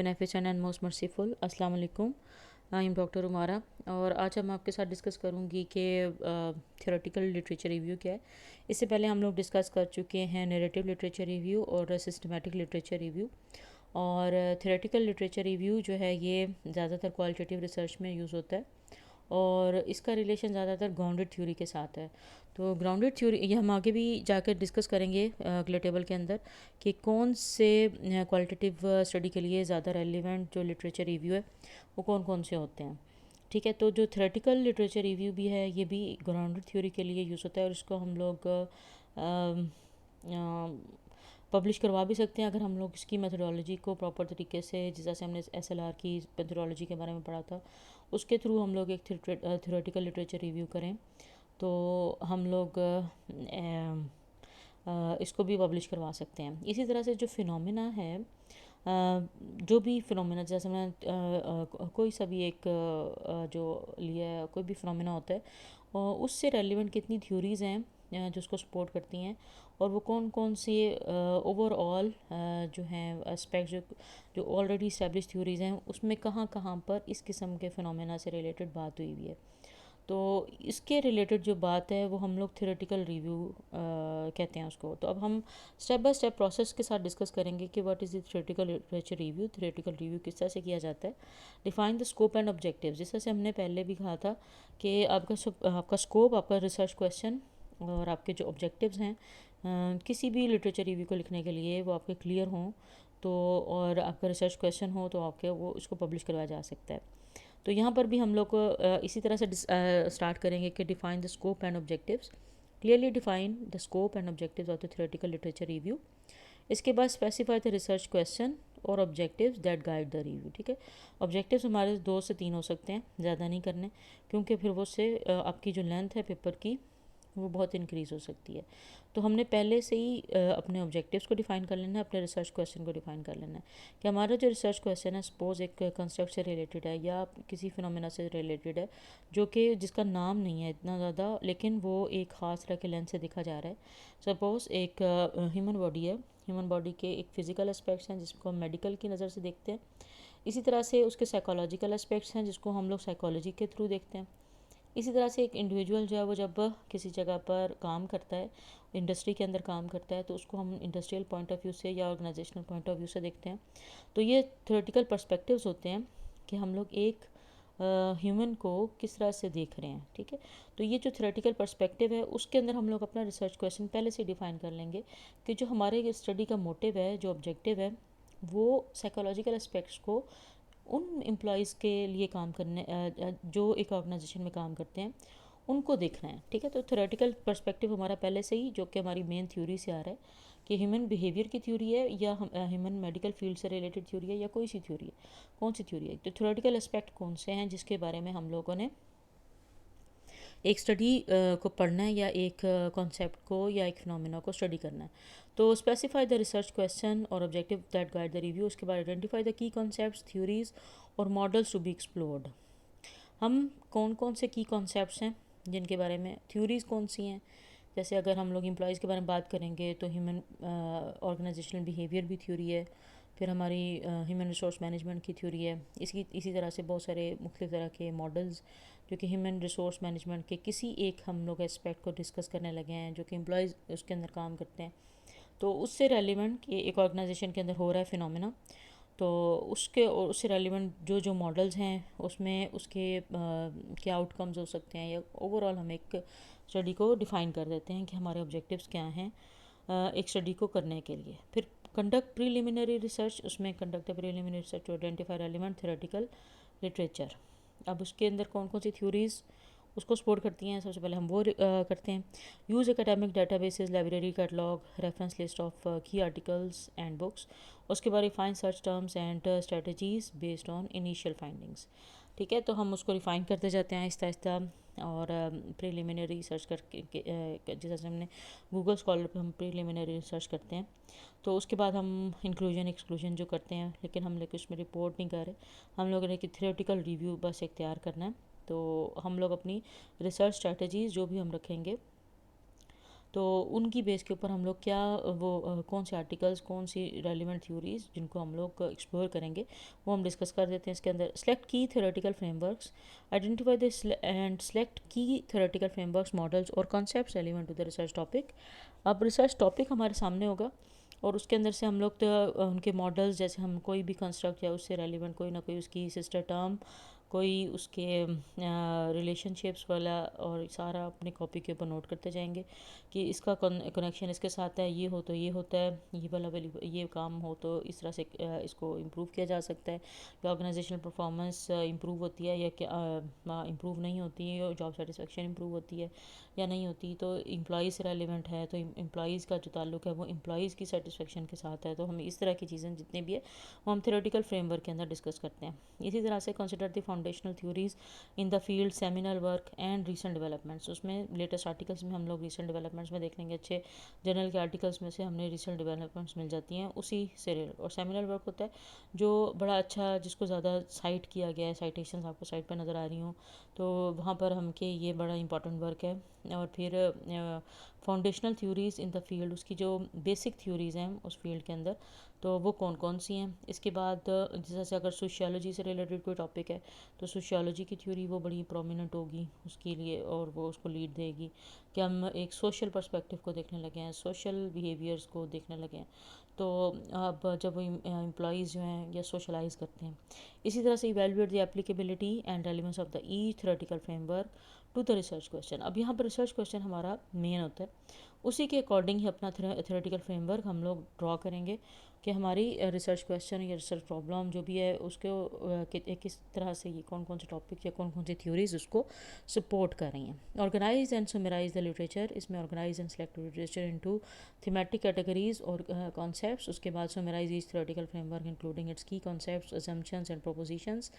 Beneficent and most merciful. अस्सलाम वालेकुम। I am doctor Umara और आज हम आपके साथ डिस्कस करूँगी कि थ्योरेटिकल लिटरेचर रिव्यू क्या है। इससे पहले हम लोग डिस्कस कर चुके हैं नैरेटिव लिटरेचर रिव्यू और सिस्टमेटिक लिटरेचर रिव्यू। और थ्योरेटिकल लिटरेचर रिव्यू जो है ये ज़्यादातर क्वालिटेटिव रिसर्च में यूज़ होता है और इसका रिलेशन ज़्यादातर ग्राउंडेड थ्योरी के साथ है। तो ग्राउंडेड थ्योरी ये हम आगे भी जाकर डिस्कस करेंगे अगले टेबल के अंदर कि कौन से क्वालिटेटिव स्टडी के लिए ज़्यादा रेलिवेंट जो लिटरेचर रिव्यू है वो कौन कौन से होते हैं। ठीक है, तो जो थ्योरेटिकल लिटरेचर रिव्यू भी है ये भी ग्राउंडेड थ्योरी के लिए यूज़ होता है और इसको हम लोग पब्लिश करवा भी सकते हैं अगर हम लोग इसकी मेथडोलॉजी को प्रॉपर तरीके से, जैसे हमने SLR की मेथडोलॉजी के बारे में पढ़ा था, उसके थ्रू हम लोग एक थ्योरेटिकल लिटरेचर रिव्यू करें तो हम लोग इसको भी पब्लिश करवा सकते हैं। इसी तरह से जो फिनोमेना है, जो भी फिनोमेना, जैसे मैं कोई सा भी एक जो लिया कोई भी फिनोमेना होता है और उससे रेलिवेंट कितनी थ्योरीज़ हैं जो उसको सपोर्ट करती हैं और वो कौन कौन से ओवरऑल जो हैं एस्पेक्ट जो ऑलरेडी इस्टेब्लिश थ्योरीज़ हैं उसमें कहाँ कहाँ पर इस किस्म के फिनोमेना से रिलेटेड बात हुई हुई है। तो इसके रिलेटेड जो बात है वो हम लोग थ्योरेटिकल रिव्यू कहते हैं उसको। तो अब हम स्टेप बाय स्टेप प्रोसेस के साथ डिस्कस करेंगे कि what is the theoretical literature review. Theoretical review किस तरह से किया जाता है। Define the scope and objectives, जिस तरह से हमने पहले भी कहा था कि आपका स्कोप, आपका रिसर्च क्वेश्चन और आपके जो ऑब्जेक्टिव्स हैं किसी भी लिटरेचर रिव्यू को लिखने के लिए वो आपके क्लियर हों तो, और आपका रिसर्च क्वेश्चन हो तो आपके वो उसको पब्लिश करवाया जा सकता है। तो यहाँ पर भी हम लोग इसी तरह से स्टार्ट करेंगे कि define the scope and objectives. Clearly define the scope and objectives of the theoretical literature review. इसके बाद स्पेसिफाई द रिसर्च क्वेश्चन और objectives that guide the review. ठीक है, ऑब्जेक्टिव्स हमारे 2 से 3 हो सकते हैं, ज़्यादा नहीं करने, क्योंकि फिर वो से आपकी जो लेंथ है पेपर की वो बहुत इंक्रीज़ हो सकती है। तो हमने पहले से ही अपने ऑब्जेक्टिव्स को डिफ़ाइन कर लेना है, अपने रिसर्च क्वेश्चन को डिफ़ाइन कर लेना है कि हमारा जो रिसर्च क्वेश्चन है सपोज़ एक कंसेप्ट से रिलेटेड है या किसी फिनोमेना से रिलेटेड है जो कि जिसका नाम नहीं है इतना ज़्यादा, लेकिन वो एक ख़ास तरह के लेंस से देखा जा रहा है। सपोज़ एक ह्यूमन बॉडी है, ह्यूमन बॉडी के एक फ़िज़िकल एस्पेक्ट्स हैं जिसको हम मेडिकल की नज़र से देखते हैं। इसी तरह से उसके साइकोलॉजिकल एस्पेक्ट्स हैं जिसको हम लोग साइकोलॉजी के थ्रू देखते हैं। इसी तरह से एक इंडिविजुअल जो है वो जब किसी जगह पर काम करता है, इंडस्ट्री के अंदर काम करता है, तो उसको हम इंडस्ट्रियल पॉइंट ऑफ व्यू से या ऑर्गेनाइजेशनल पॉइंट ऑफ व्यू से देखते हैं। तो ये थ्योरेटिकल पर्सपेक्टिव्स होते हैं कि हम लोग एक ह्यूमन को किस तरह से देख रहे हैं। ठीक है, तो ये जो थ्योरेटिकल पर्सपेक्टिव है उसके अंदर हम लोग अपना रिसर्च क्वेश्चन पहले से डिफाइन कर लेंगे कि जो हमारे स्टडी का मोटिव है, जो ऑब्जेक्टिव है, वो साइकोलॉजिकल एस्पेक्ट्स को उन एम्प्लॉयज़ के लिए काम करने जो एक ऑर्गेनाइजेशन में काम करते हैं उनको देखना है। ठीक है, तो थ्योरेटिकल पर्सपेक्टिव हमारा पहले से ही, जो कि हमारी मेन थ्योरी से आ रहा है कि ह्यूमन बिहेवियर की थ्योरी है या ह्यूमन मेडिकल फील्ड से रिलेटेड थ्योरी है या कोई सी थ्योरी है, कौन सी थ्योरी है। तो थ्योरेटिकल एस्पेक्ट कौन से हैं जिसके बारे में हम लोगों ने एक स्टडी को पढ़ना है या एक कॉन्सेप्ट को या एक फिनोमेना को स्टडी करना है। तो स्पेसिफाई द रिसर्च क्वेश्चन और objective that guide the review. उसके बाद identify the key concepts, theories और मॉडल्स टू बी एक्सप्लोर्ड। हम कौन कौन से की कॉन्सेप्ट्स हैं जिनके बारे में, थ्योरीज़ कौन सी हैं, जैसे अगर हम लोग एम्प्लॉयज़ के बारे में बात करेंगे तो ह्यूमन ऑर्गेनाइजेशनल बिहेवियर भी थ्योरी है, फिर हमारी ह्यूमन रिसोर्स मैनेजमेंट की थ्योरी है। इसी तरह से बहुत सारे मुख्तलिफ़ तरह के मॉडल्स जो कि ह्यूमन रिसोर्स मैनेजमेंट के किसी एक हम लोग एस्पेक्ट को डिस्कस करने लगे हैं जो कि एम्प्लॉयज़ उसके अंदर काम करते हैं, तो उससे रेलिवेंट कि एक ऑर्गेनाइजेशन के अंदर हो रहा है फिनोमेना, तो उसके और उससे रेलिवेंट जो जो मॉडल्स हैं उसमें उसके क्या आउटकम्स हो सकते हैं, या ओवरऑल हम एक स्टडी को डिफ़ाइन कर देते हैं कि हमारे ऑब्जेक्टिव्स क्या हैं एक स्टडी को करने के लिए। फिर कंडक्ट प्रीलिमिनरी रिसर्च, उसमें conduct preliminary research to identify relevant theoretical literature. अब उसके अंदर कौन कौन सी थ्योरीज़ उसको सपोर्ट करती हैं, सबसे पहले हम वो करते हैं। Use academic databases, library catalogue, reference list of की आर्टिकल्स एंड बुक्स। उसके बाद refine search terms and strategies based on initial findings. ठीक है, तो हम उसको रिफ़ाइन करते जाते हैं आहिस्ता आहिस्ता और प्रीलिमिनरी रिसर्च करके जैसे हमने गूगल स्कॉलर पे हम प्रीलिमिनरी रिसर्च करते हैं, तो उसके बाद हम इंक्लूजन एक्सक्लूजन जो करते हैं, लेकिन हम लोग उसमें रिपोर्ट नहीं कर रहे, हम लोगों ने कि थ्योरेटिकल रिव्यू बस एक तैयार करना है। तो हम लोग अपनी रिसर्च स्ट्रेटजीज़ जो भी हम रखेंगे तो उनकी बेस के ऊपर हम लोग क्या कौन से आर्टिकल्स, कौन सी रेलिवेंट थ्योरीज जिनको हम लोग एक्सप्लोर करेंगे वो हम डिस्कस कर देते हैं इसके अंदर। Select key theoretical frameworks, identify this and select key theoretical frameworks, models और concepts relevant to the research topic. अब रिसर्च टॉपिक हमारे सामने होगा और उसके अंदर से हम लोग तो उनके मॉडल्स, जैसे हम कोई भी कंस्ट्रक्ट या उससे रेलिवेंट कोई ना कोई उसकी सिस्टर टर्म, कोई उसके रिलेशनशिप्स वाला, और सारा अपने कॉपी के ऊपर नोट करते जाएंगे कि इसका कनेक्शन इसके साथ है, ये हो तो ये होता है, ये वाला ये काम हो तो इस तरह से इसको इम्प्रूव किया जा सकता है, या ऑर्गेनाइजेशनल परफॉर्मेंस इम्प्रूव होती है या क्या इम्प्रूव नहीं होती है, जॉब सेटिस्फेक्शन इम्प्रूव होती है या नहीं होती, तो एम्प्लॉज़ से रेलिवेंट है, तो एम्प्लॉज़ का जो ताल्लुक है वो एम्प्लॉज़ की सेटिस्फेक्शन के साथ है। तो हम इस तरह की चीज़ें जितनी भी है वो हम थ्योरेटिकल फ्रेमवर्क के अंदर डिस्कस करते हैं। इसी तरह से consider the foundational theories in the field, seminal work and recent developments. उसमें लेटेस्ट आर्टिकल्स में हम लोग रीसेंट डेवलपमेंट्स में देख लेंगे, अच्छे जर्नल के आर्टिकल्स में से हमें रीसेंट डेवलपमेंट्स मिल जाती हैं उसी से रिलेटेड। और सेमिनल वर्क होता है जो बड़ा अच्छा, जिसको ज़्यादा साइट किया गया है, साइटेशंस आपको साइट पर नज़र आ रही हूँ तो वहाँ पर हम के ये बड़ा इंपॉर्टेंट वर्क है। और फिर foundational theories in the field, उसकी जो बेसिक थ्योरीज़ हैं उस फील्ड के अंदर, तो वो कौन कौन सी हैं। इसके बाद जैसे अगर सोशियोलॉजी से रिलेटेड कोई टॉपिक है तो सोशियोलॉजी की थ्योरी वो बड़ी प्रोमिनेंट होगी उसके लिए और वो उसको लीड देगी कि हम एक सोशल पर्सपेक्टिव को देखने लगे हैं, सोशल बिहेवियर्स को देखने लगे हैं। तो अब जब एम्प्लॉज़ जो हैं या सोशलाइज करते हैं, इसी तरह से evaluate the applicability and relevance of the ई theoretical framework to the research question. अब यहाँ पर रिसर्च क्वेश्चन हमारा मेन होता है, उसी के अकॉर्डिंग ही अपना थ्योरेटिकल फ्रेमवर्क हम लोग ड्रॉ करेंगे कि हमारी रिसर्च क्वेश्चन या रिसर्च प्रॉब्लम जो भी है उसको किस तरह से ये कौन कौन से टॉपिक या कौन कौन सी थ्योरीज उसको सपोर्ट कर रही हैं। Organise and summarise the literature, इसमें organise and select literature into thematic categories और कॉन्सेप्ट्स। उसके बाद summarise each theoretical framework including its key concepts, assumptions and propositions.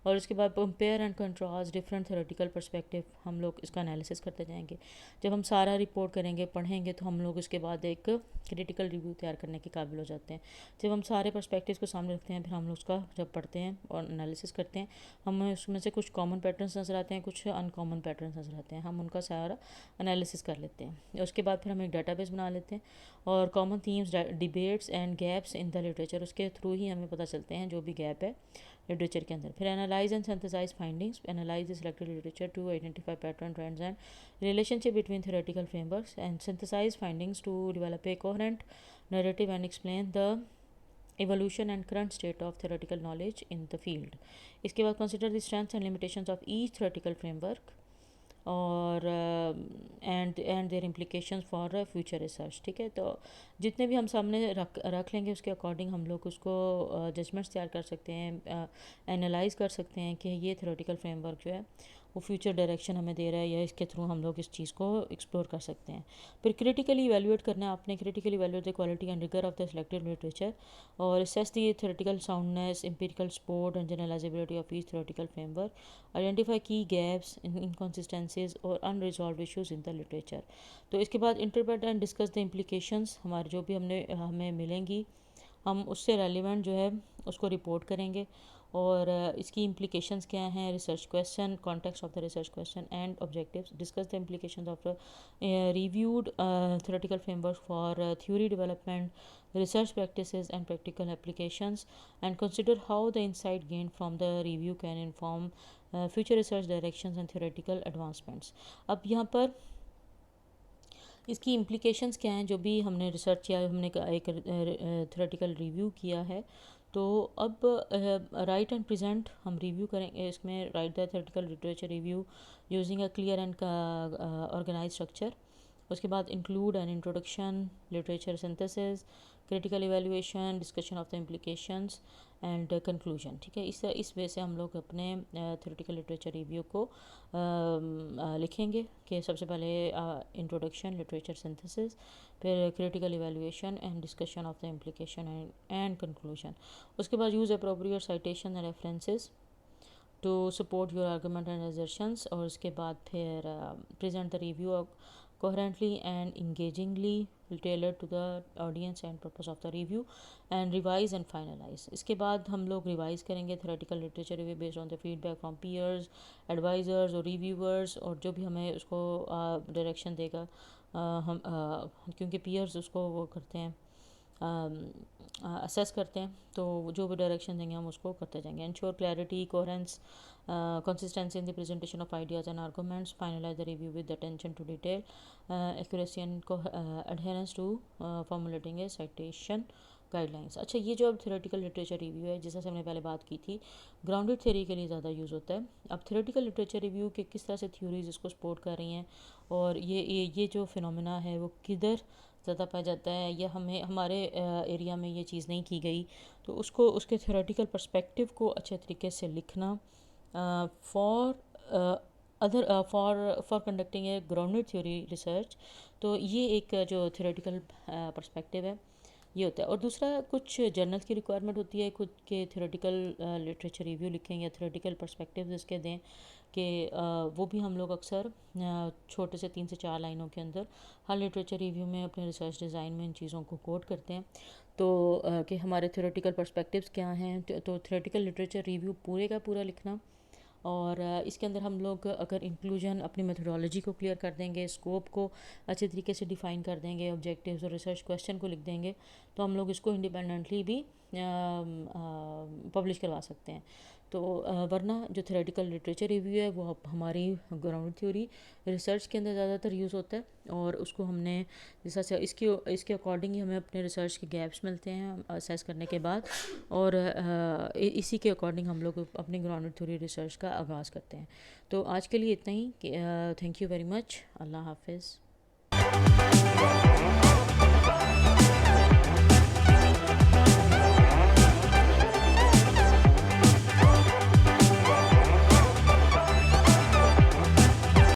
और उसके बाद compare and contrast different theoretical perspective, हम लोग इसका एनालिसिस करते जाएंगे। जब हम सारा रिपोर्ट करेंगे, पढ़ेंगे, तो हम लोग उसके बाद एक क्रिटिकल रिव्यू तैयार करने के काबिल हो जाते हैं। जब हम सारे पर्सपेक्टिव्स को सामने रखते हैं, फिर हम लोग उसका जब पढ़ते हैं और एनालिसिस करते हैं, हमें उसमें से कुछ कॉमन पैटर्न्स नज़र आते हैं, कुछ अनकॉमन पैटर्न्स नज़र आते हैं, हम उनका सारा एनालिसिस कर लेते हैं। उसके बाद फिर हम एक डाटाबेस बना लेते हैं और common themes, debates and gaps in the literature, उसके थ्रू ही हमें पता चलते हैं जो भी गैप है लिटरेचर के अंदर। फिर analyse and synthesise findings, analyse the selected literature to identify pattern, trends and relationship between theoretical frameworks, and synthesize findings to develop a coherent narrative and explain the evolution and current state of theoretical knowledge in the field. इसके बाद consider the strengths and limitations of each theoretical framework और and their implications for future research. ठीक है, तो जितने भी हम सामने रख लेंगे उसके अकॉर्डिंग हम लोग उसको जजमेंट्स तैयार कर सकते हैं, एनालाइज कर सकते हैं कि ये थ्योरेटिकल फ्रेमवर्क जो है वो फ्यूचर डायरेक्शन हमें दे रहा है या इसके थ्रू हम लोग इस चीज़ को एक्सप्लोर कर सकते हैं। फिर क्रिटिकली इवैल्यूएट करना है आपने, critically evaluate the quality and rigour of the selected literature और assess the theoretical soundness, empirical support and generalisability of each theoretical framework, identify key gaps, inconsistencies और unresolved issues in the literature. तो इसके बाद interpret and discuss the implications, हमारे जो भी हमें मिलेंगी हम उससे रेलिवेंट जो है उसको रिपोर्ट करेंगे और इसकी इम्प्लीकेशंस क्या हैं, research question, context of the research question and objectives, discuss the implications of reviewed theoretical framework for theory development, research practices and practical applications, and consider how the insight gained from the review can inform future research directions and theoretical advancements. अब यहाँ पर इसकी implications क्या हैं, जो भी हमने research किया, हमने एक थ्योरेटिकल रिव्यू किया है, तो अब राइट एंड प्रेजेंट हम रिव्यू करेंगे। इसमें write the theoretical literature review using a clear and organise structure. उसके बाद include an introduction, literature synthesis, critical evaluation, discussion of the implications and conclusion. ठीक है, इस वे से हम लोग अपने थ्योरेटिकल लिटरेचर रिव्यू को लिखेंगे कि सबसे पहले इंट्रोडक्शन, लिटरेचर सिंथेसिस, फिर critical evaluation and discussion of the implication and conclusion. उसके बाद use appropriate citation and references to support your argument and assertions. और उसके बाद फिर present the review coherently and engagingly tailored to the audience and purpose of the review, and revise and finalize। इसके बाद हम लोग रिवाइज करेंगे theoretical literature review based on the feedback from peers, advisors और reviewers, और जो भी हमें उसको डायरेक्शन देगा हम क्योंकि पीयर्स उसको वो करते हैं, असेस करते हैं, तो जो भी डायरेक्शन देंगे हम उसको करते जाएंगे। Ensure clarity, coherence, consistency in the presentation of ideas and arguments, finalize the review with attention to detail, accuracy and adherence to formulating a citation guidelines. अच्छा, ये जो अब थ्योरेटिकल लिटरेचर रिव्यू है, जैसा हमने पहले बात की थी, ग्राउंडेड थ्योरी के लिए ज़्यादा यूज़ होता है। अब थ्योरेटिकल लिटरेचर रिव्यू के किस तरह से थ्योरीज इसको सपोर्ट कर रही हैं, और ये जो फिनोमेना है वो किधर ज़्यादा पाया जाता है, या हमें हमारे एरिया में ये चीज़ नहीं की गई, तो उसको उसके थ्योरेटिकल पर्सपेक्टिव को अच्छे तरीके से लिखना for other for conducting A grounded theory research. तो ये एक जो थ्योरेटिकल पर्सपेक्टिव है ये होता है। और दूसरा, कुछ जर्नल्स की रिक्वायरमेंट होती है खुद के थ्योरेटिकल लिटरेचर रिव्यू लिखें या थ्योरेटिकल पर्सपेक्टिव इसके दें, कि वो भी हम लोग अक्सर छोटे से 3 से 4 लाइनों के अंदर हर लिटरेचर रिव्यू में अपने रिसर्च डिज़ाइन में इन चीज़ों को कोट करते हैं। तो कि हमारे थ्योरेटिकल पर्सपेक्टिव्स क्या हैं, तो थ्योरेटिकल लिटरेचर रिव्यू पूरे का पूरा लिखना। और इसके अंदर हम लोग अगर इंक्लूजन अपनी मेथोडोलॉजी को क्लियर कर देंगे, स्कोप को अच्छे तरीके से डिफ़ाइन कर देंगे, ऑब्जेक्टिव्स और रिसर्च क्वेश्चन को लिख देंगे, तो हम लोग इसको इंडिपेंडेंटली भी पब्लिश करवा सकते हैं। तो वरना जो थ्योरेटिकल लिटरेचर रिव्यू है वो हमारी ग्राउंड थ्योरी रिसर्च के अंदर ज़्यादातर यूज़ होता है, और उसको हमने जैसा से इसके अकॉर्डिंग ही हमें अपने रिसर्च के गैप्स मिलते हैं असेस करने के बाद, और इसी के अकॉर्डिंग हम लोग अपनी ग्राउंड थ्योरी रिसर्च का आगाज़ करते हैं। तो आज के लिए इतना ही। Thank you very much. अल्लाह हाफिज़।